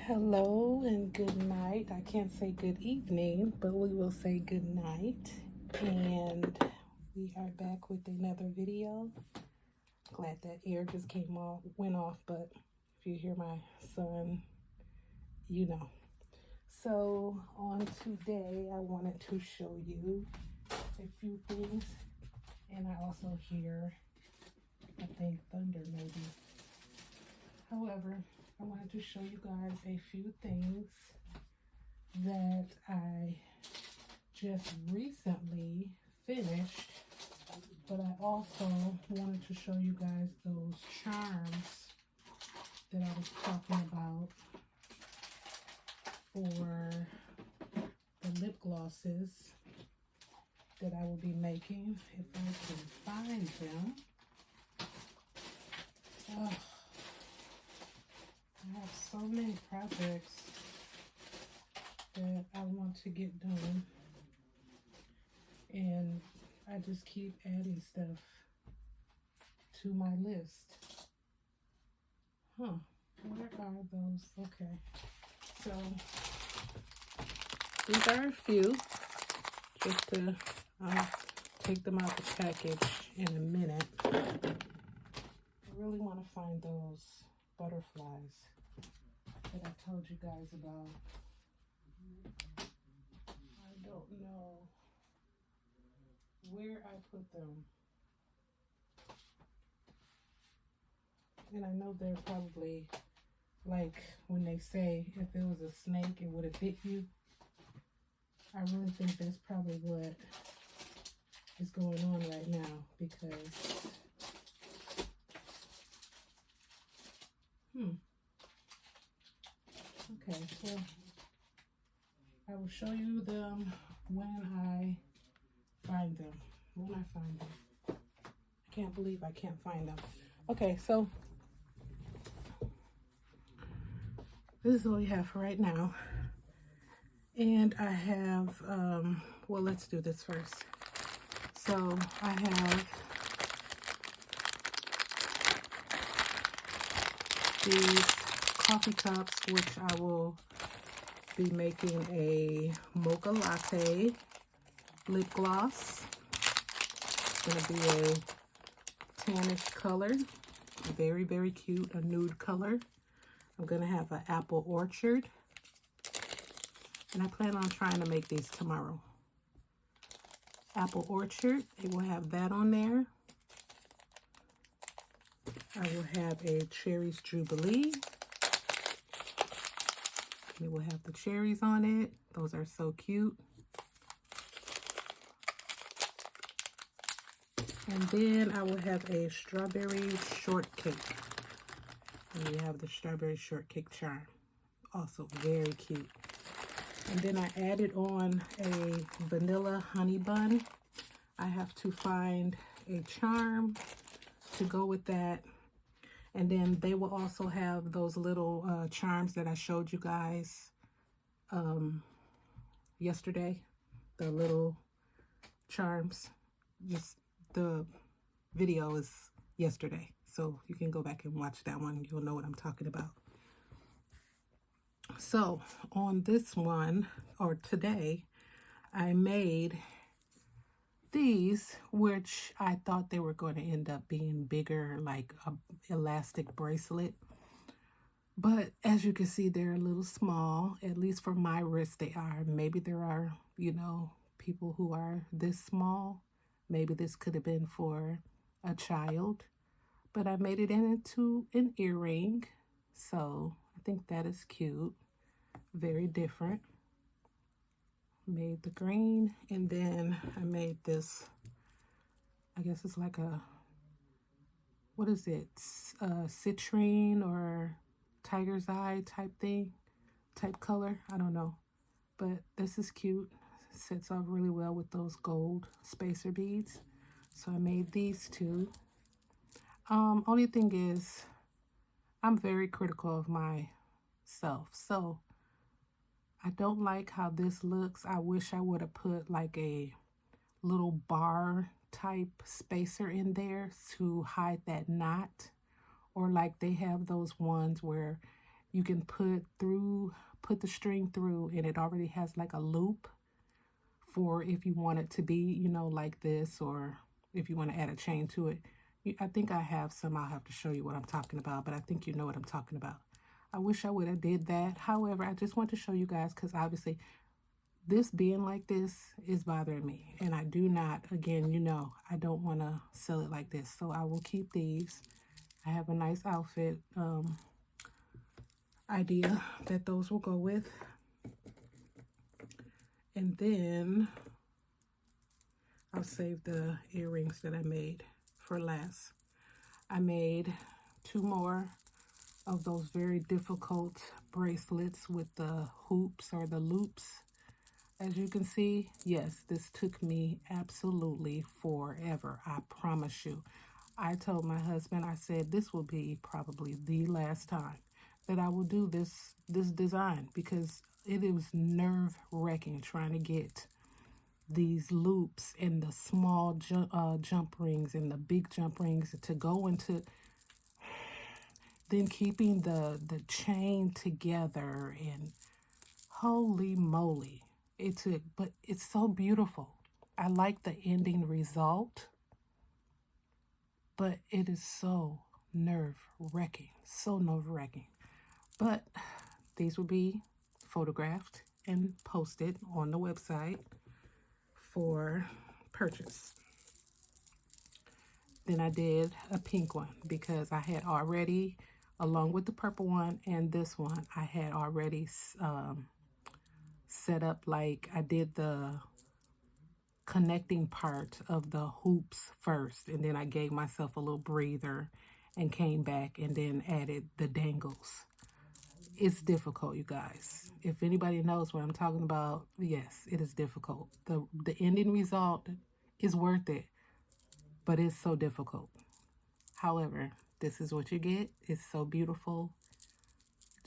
Hello and good night. I can't say good evening, but we will say good night. And we are back with another video. Glad that air just went off, but if you hear my son, you know. So on today, I wanted to show you a few things. And I also hear, I think, thunder maybe. However, I wanted to show you guys a few things that I just recently finished, but I also wanted to show you guys those charms that I was talking about for the lip glosses that I will be making if I can find them. Oh, I have so many projects that I want to get done, and I just keep adding stuff to my list. Where are those? Okay, so these are a few. Just to I'll take them out the package in a minute. I really want to find those butterflies that I told you guys about. I don't know where I put them. And I know they're probably like when they say if it was a snake, it would have bit you. I really think that's probably what is going on right now, because okay, so I will show you them when I find them. When I find them. I can't believe I can't find them. Okay, so this is what we have for right now. And I have, well, let's do this first. So I have these coffee cups, which I will be making a mocha latte lip gloss. It's going to be a tannish color, very, very cute, a nude color. I'm going to have an apple orchard, and I plan on trying to make these tomorrow. Apple orchard, it will have that on there. I will have a cherries jubilee. It will have the cherries on it. Those are so cute. And then I will have a strawberry shortcake. And we have the strawberry shortcake charm. Also very cute. And then I added on a vanilla honey bun. I have to find a charm to go with that. And then they will also have those little charms that I showed you guys yesterday. The little charms. Just the video is yesterday. So you can go back and watch that one. You'll know what I'm talking about. So on this one, or today, I made these, which I thought they were going to end up being bigger, like an elastic bracelet. But as you can see, they're a little small, at least for my wrist they are. Maybe there are, you know, people who are this small. Maybe this could have been for a child. But I made it into an earring. So I think that is cute. Very different. Made the green, and then I made this, I guess it's like a, what is it, citrine or tiger's eye type thing, type color, I don't know, but this is cute. Sets off really well with those gold spacer beads. So I made these two. Only thing is, I'm very critical of myself, so I don't like how this looks. I wish I would have put like a little bar type spacer in there to hide that knot, or like they have those ones where you can put the string through, and it already has like a loop for if you want it to be, you know, like this, or if you want to add a chain to it. I think I have some. I'll have to show you what I'm talking about, but I think you know what I'm talking about. I wish I would have did that. However, I just want to show you guys, because obviously this being like this is bothering me, and I do not, again, you know, I don't want to sell it like this, so I will keep these. I have a nice outfit idea that those will go with. And then I'll save the earrings that I made for last. I made 2 more of those very difficult bracelets with the hoops or the loops. As you can see, yes, this took me absolutely forever. I promise you. I told my husband, I said, this will be probably the last time that I will do this design, because it was nerve-wracking trying to get these loops and the small jump rings and the big jump rings to go into, then keeping the chain together, and holy moly, it took, but it's so beautiful. I like the ending result, but it is so nerve-wracking, so nerve-wracking. But these will be photographed and posted on the website for purchase. Then I did a pink one, because I had already, along with the purple one and this one, I had already set up, like I did the connecting part of the hoops first, and then I gave myself a little breather and came back and then added the dangles. It's difficult, you guys. If anybody knows what I'm talking about, yes, it is difficult. The ending result is worth it, but it's so difficult. However, this is what you get. It's so beautiful.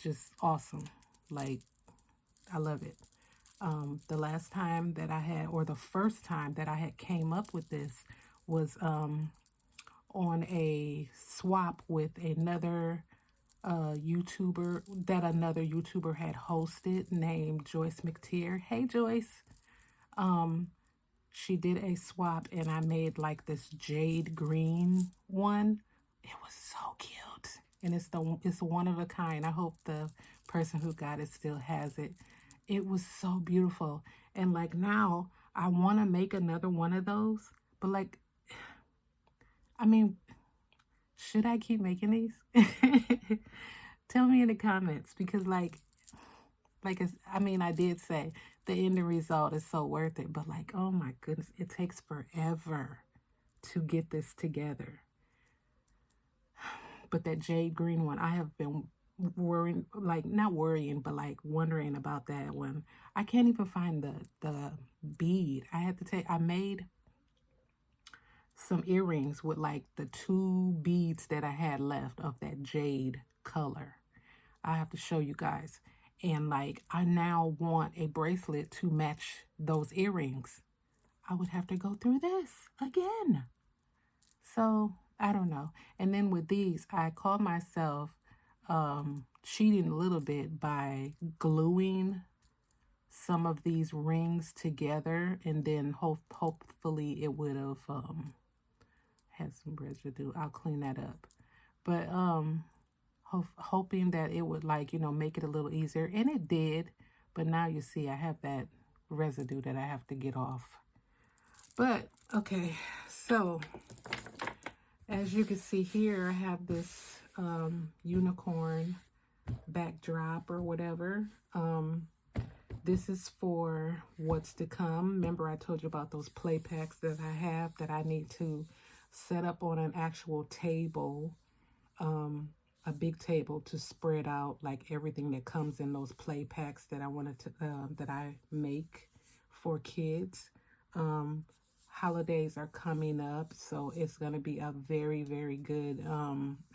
Just awesome. Like, I love it. The last time that I had, or the first time that I had came up with this, was on a swap with another YouTuber that another YouTuber had hosted, named Joyce McTeer. Hey, Joyce. She did a swap, and I made like this jade green one. It was so cute, and it's one of a kind. I hope the person who got it still has it. It was so beautiful, and like now I want to make another one of those, but like, I mean, should I keep making these? Tell me in the comments, because I mean, I did say the ending result is so worth it, but like, oh my goodness, it takes forever to get this together. But that jade green one, I have been worrying, like not worrying, but like wondering about that one. I can't even find the bead. I made some earrings with like the 2 beads that I had left of that jade color. I have to show you guys. And like, I now want a bracelet to match those earrings. I would have to go through this again. So I don't know. And then with these, I call myself cheating a little bit by gluing some of these rings together, and then hopefully it would have had some residue. I'll clean that up. But hoping that it would, like, you know, make it a little easier, and it did. But now you see I have that residue that I have to get off. But okay, so as you can see here, I have this unicorn backdrop or whatever. This is for what's to come. Remember I told you about those play packs that I have that I need to set up on an actual table, a big table, to spread out like everything that comes in those play packs that I wanted to that I make for kids. Holidays are coming up, so it's going to be a very, very good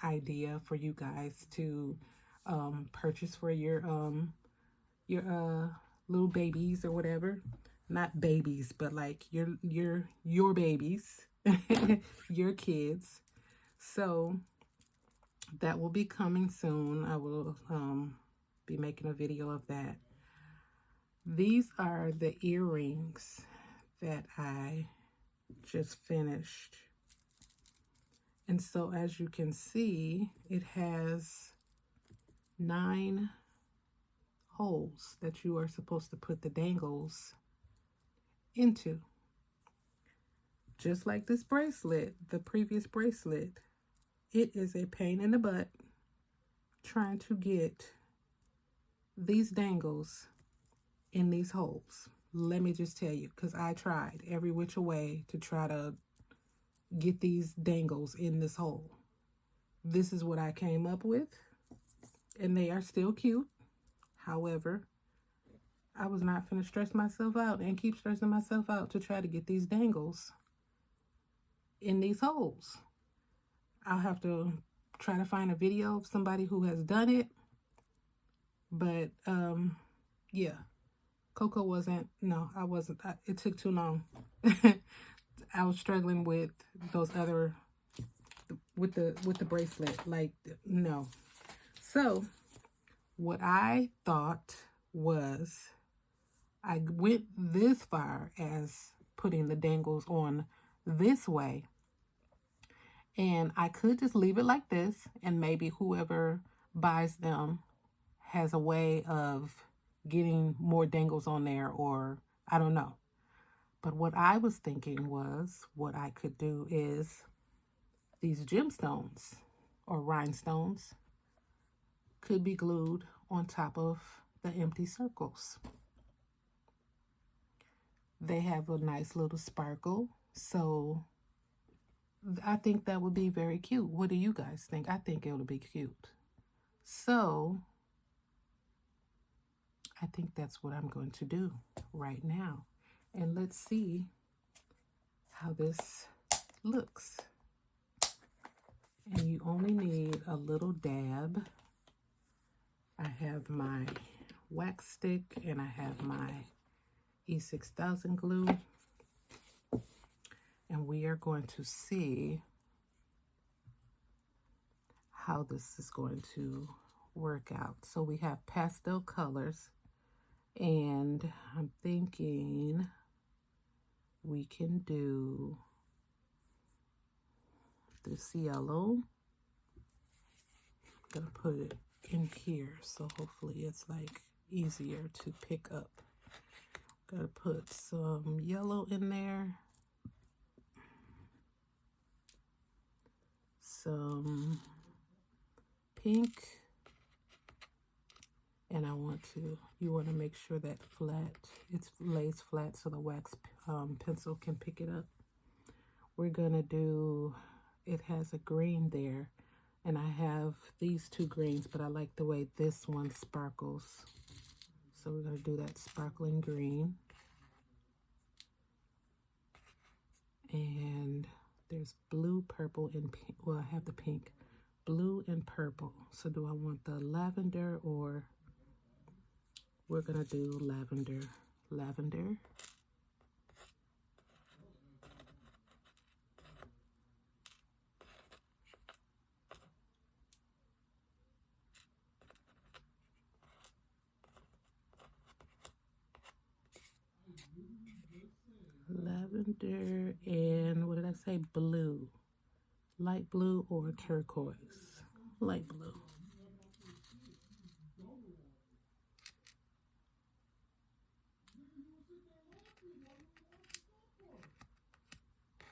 idea for you guys to purchase for your little babies or whatever. Not babies, but like your babies, your kids. So that will be coming soon. I will be making a video of that. These are the earrings that I just finished. And so as you can see, it has 9 holes that you are supposed to put the dangles into. Just like this bracelet, the previous bracelet, it is a pain in the butt trying to get these dangles in these holes. Let me just tell you, because I tried every which way to try to get these dangles in this hole. This is what I came up with, and they are still cute. However, I was not going to stress myself out and keep stressing myself out to try to get these dangles in these holes. I'll have to try to find a video of somebody who has done it. But, yeah. Coco wasn't, no, I wasn't. It took too long. I was struggling with those other, with the bracelet. Like, no. So, what I thought was, I went this far as putting the dangles on this way. And I could just leave it like this, and maybe whoever buys them has a way of getting more dangles on there, or I don't know. But what I was thinking was, what I could do is these gemstones or rhinestones could be glued on top of the empty circles. They have a nice little sparkle, so I think that would be very cute. What do you guys think? I think it would be cute. So I think that's what I'm going to do right now. And let's see how this looks. And you only need a little dab. I have my wax stick and I have my E6000 glue. And we are going to see how this is going to work out. So we have pastel colors, and I'm thinking we can do this yellow. I'm gonna put it in here, so hopefully it's like easier to pick up. Gotta put some yellow in there, some pink, and you want to make sure that it lays flat so the wax pencil can pick it up. We're gonna do, it has a green there, and I have these 2 greens, but I like the way this one sparkles. So we're gonna do that sparkling green. And there's blue, purple, and pink. Well, I have the pink, blue, and purple. So do I want the lavender, or we're gonna do lavender. Lavender. Lavender, and what did I say? Blue. Light blue or turquoise. Light blue.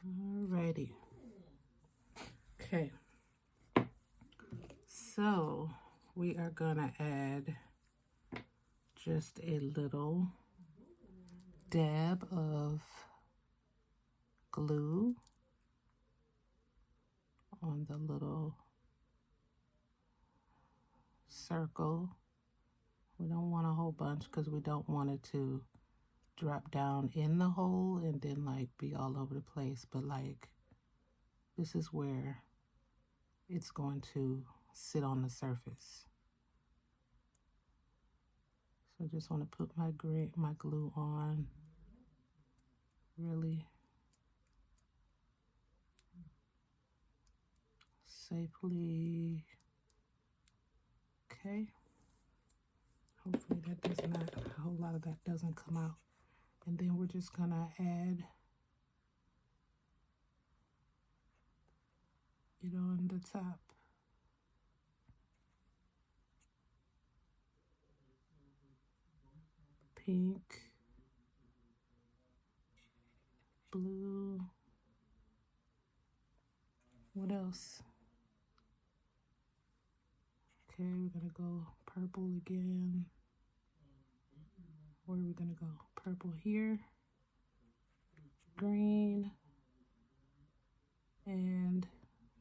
Alrighty. Okay. So we are gonna add just a little dab of glue on the little circle. We don't want a whole bunch because we don't want it to drop down in the hole and then like be all over the place, but like this is where it's going to sit on the surface. So I just want to put my glue on really safely. Okay. Hopefully that does not, a whole lot of that doesn't come out. And then we're just gonna add it on the top. Pink, blue, what else? Okay, we're gonna go purple again. Where are we gonna go? Purple here, green, and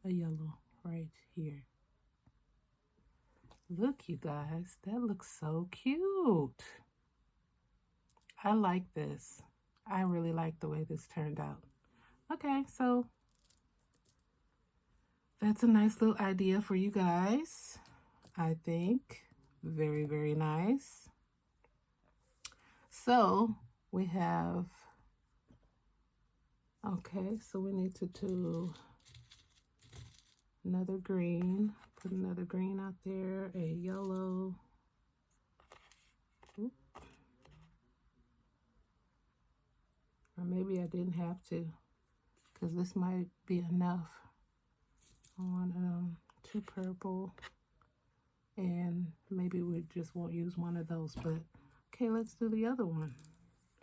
a yellow right here. Look, you guys, that looks so cute. I like this. I really like the way this turned out. Okay, so that's a nice little idea for you guys, I think. Very, very nice. So we have, okay, so we need to do another green. Put another green out there, a yellow. Oop. Or maybe I didn't have to, because this might be enough. On 2 purple, and maybe we just won't use one of those, but okay, let's do the other one.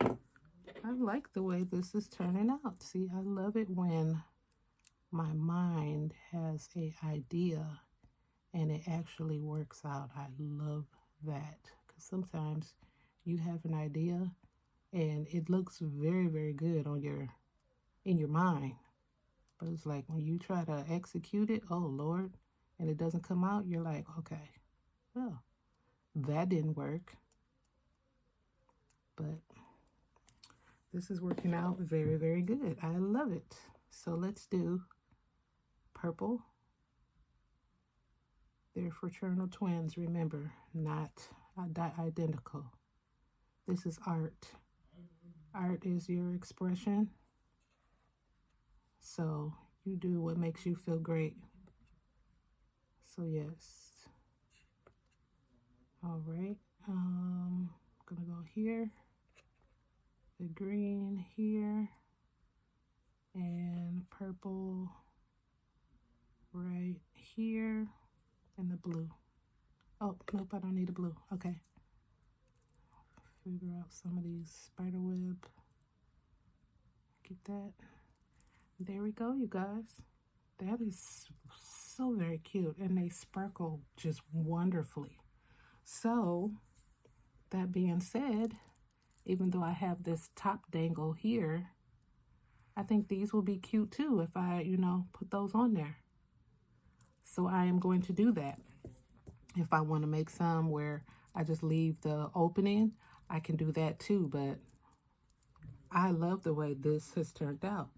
I like the way this is turning out. See, I love it when my mind has an idea and it actually works out. I love that, because sometimes you have an idea and it looks very, very good on in your mind, but it's like when you try to execute it, oh Lord, and it doesn't come out, you're like, okay, well, that didn't work. But this is working out very, very good. I love it. So let's do purple. They're fraternal twins, remember, not identical. This is art. Art is your expression. So you do what makes you feel great. So yes. All right. I'm gonna go here, the green here, and purple right here, and the blue. Oh, nope, I don't need a blue. Okay. Figure out some of these spider web. Get that. There we go, you guys. That is so very cute, and they sparkle just wonderfully. So, that being said, even though I have this top dangle here, I think these will be cute too if I, put those on there. So I am going to do that. If I want to make some where I just leave the opening, I can do that too, but I love the way this has turned out.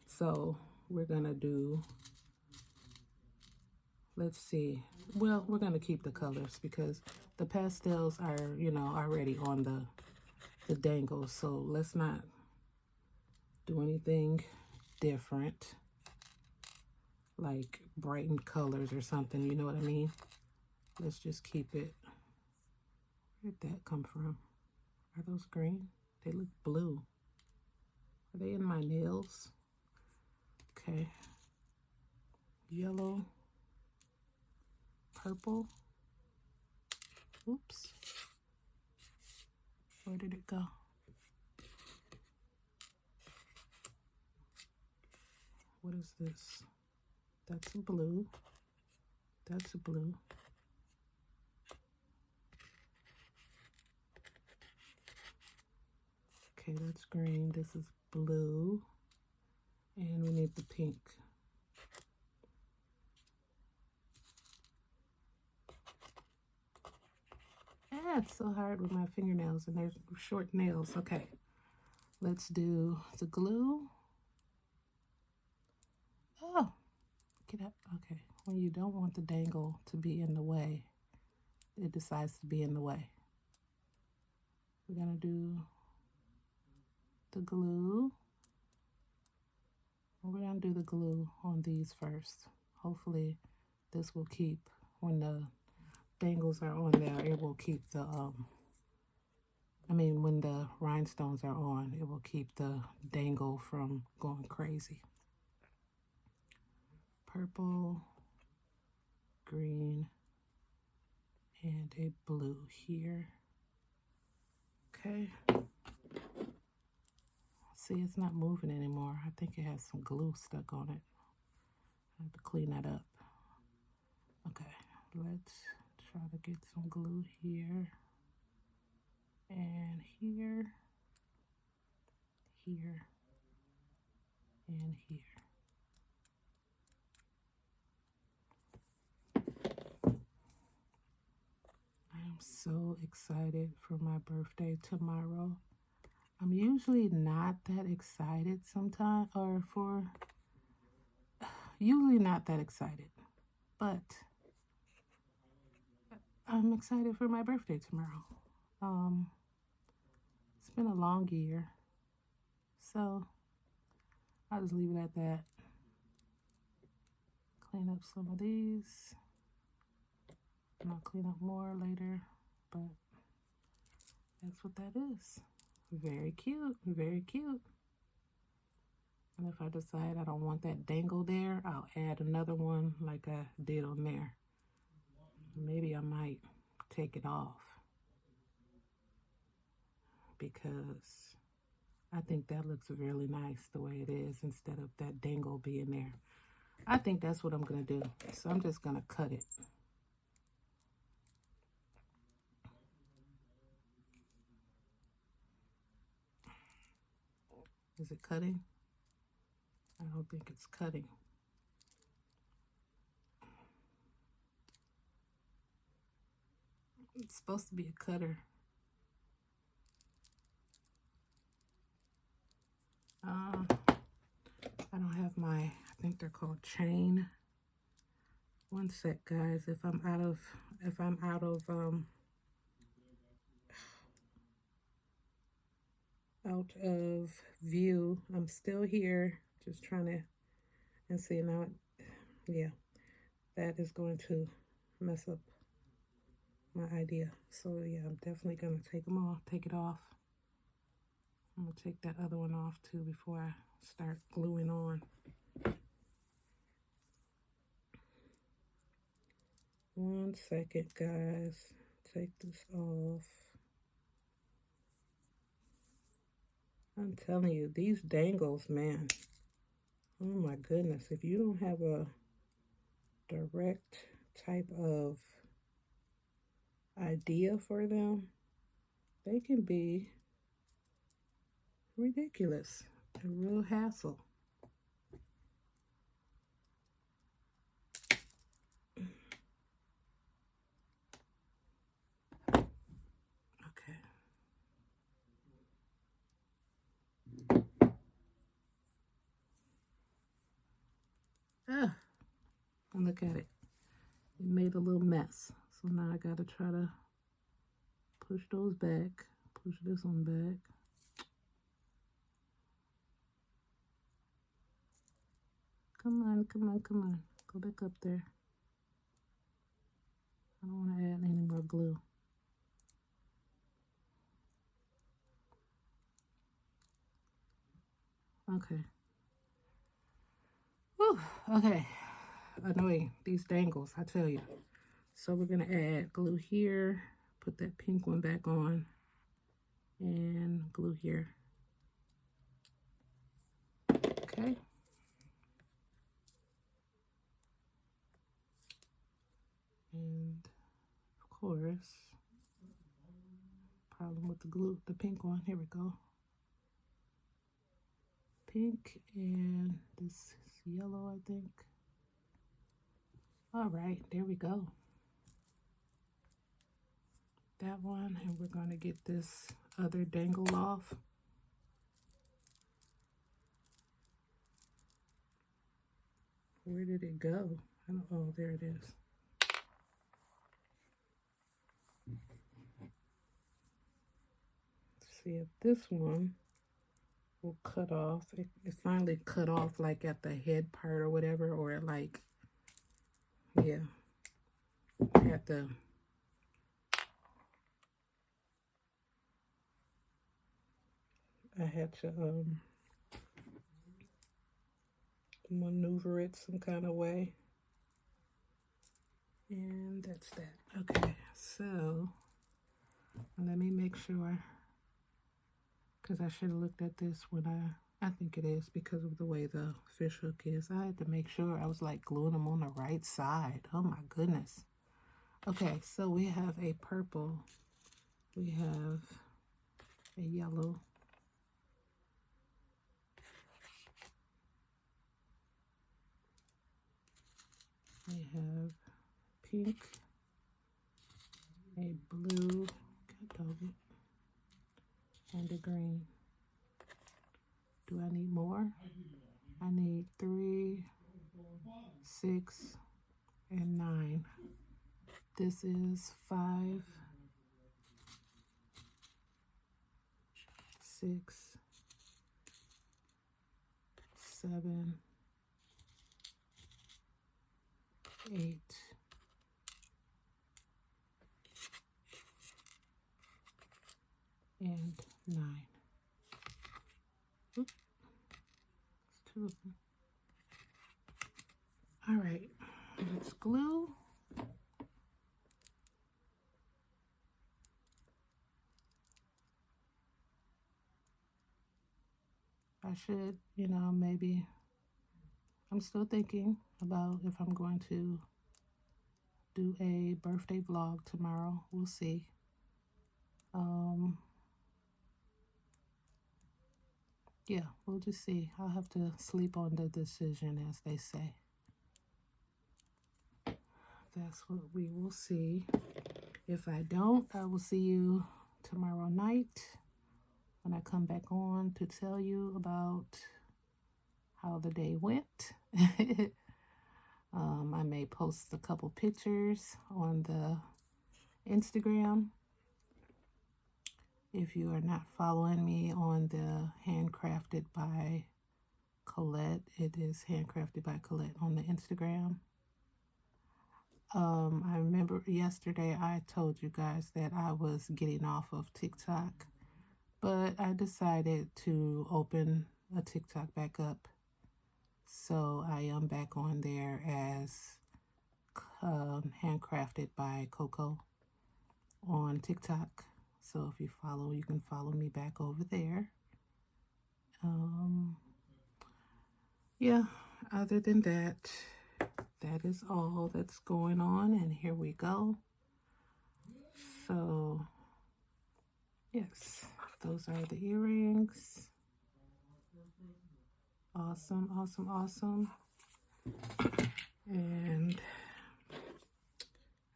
So we're going to do, let's see. Well, we're going to keep the colors because the pastels are, already on the dangles. So let's not do anything different, like brightened colors or something, you know what I mean? Let's just keep it. Where did that come from? Are those green? They look blue. Are they in my nails? Okay. Yellow. Purple. Oops. Where did it go? What is this? That's a blue. That's a blue. Okay, that's green. This is blue. And we need the pink. Ah, it's so hard with my fingernails, and they're short nails. Okay, let's do the glue. Oh, get up. Okay, when you don't want the dangle to be in the way, it decides to be in the way. We're gonna do the glue. We're gonna do the glue on these first. Hopefully this will keep when dangles are on there, it will keep the, when the rhinestones are on, it will keep the dangle from going crazy. Purple, green, and a blue here. Okay. See, it's not moving anymore. I think it has some glue stuck on it. I have to clean that up. Okay, let's try to get some glue here and here, here, and here. I'm so excited for my birthday tomorrow. I'm usually not that excited sometimes, usually not that excited, but I'm excited for my birthday tomorrow. It's been a long year, so I'll just leave it at that. Clean up some of these, and I'll clean up more later, but that's what that is. Very cute, very cute. And if I decide I don't want that dangle there, I'll add another one like I did on there. Maybe I might take it off because I think that looks really nice the way it is instead of that dangle being there. I think that's what I'm going to do. So I'm just going to cut it. Is it cutting? I don't think it's cutting. It's supposed to be a cutter. I don't have my, I think they're called chain. One sec, guys. If I'm out of view, I'm still here, just trying to, and see now, yeah, that is going to mess up my idea. So yeah, I'm definitely gonna take it off. I'm gonna take that other one off too before I start gluing on. One second, guys. Take this off. I'm telling you, these dangles, man. Oh my goodness. If you don't have a direct type of idea for them, they can be ridiculous. A real hassle. Okay. And look at it. It made a little mess. So now I gotta try to push those back. Push this one back. Come on, come on, come on. Go back up there. I don't want to add any more glue. Okay. Whew, okay. Annoying, these dangles, I tell you. So we're going to add glue here. Put that pink one back on. And glue here. Okay. And of course, problem with the glue, the pink one. Here we go. Pink and this is yellow, I think. All right, there we go. That one, and we're going to get this other dangle off. Where did it go? I don't know. Oh, there it is. Let's see if this one will cut off. It finally cut off like at the head part or whatever, or like, yeah, I had to I had to maneuver it some kind of way. And that's that. Okay, so let me make sure, because I should have looked at this when I think it is because of the way the fish hook is. I had to make sure I was like gluing them on the right side. Oh my goodness. Okay, so we have a purple, we have a yellow, we have pink, a blue, and a green. Do I need more? I need 3, 6, and 9. This is 5, 6, 7, 8, and 9. Oops, it's 2 of them. All right, let's glue. I should, maybe, I'm still thinking about if I'm going to do a birthday vlog tomorrow. We'll see. Yeah, we'll just see. I'll have to sleep on the decision, as they say. That's what we will see. If I don't, I will see you tomorrow night when I come back on to tell you about how the day went. I may post a couple pictures on the Instagram. If you are not following me on the Handcrafted by Colette, it is Handcrafted by Colette on the Instagram. I remember yesterday I told you guys that I was getting off of TikTok, but I decided to open a TikTok back up. So I am back on there as Handcrafted by Coco on TikTok. So if you follow, you can follow me back over there. Yeah, other than that, that is all that's going on, and here we go. So yes, those are the earrings. Awesome, awesome, awesome. And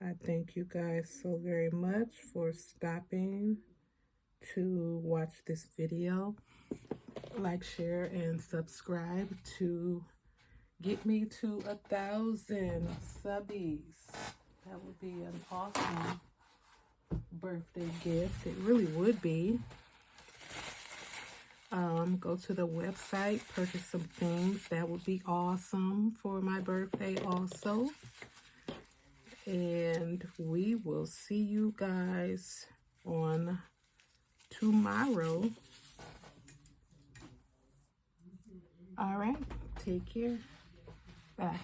I thank you guys so very much for stopping to watch this video. Like, share, and subscribe to get me to 1,000 subbies. That would be an awesome birthday gift. It really would be. Go to the website, purchase some things. That would be awesome for my birthday also. And we will see you guys on tomorrow. All right, take care. Bye.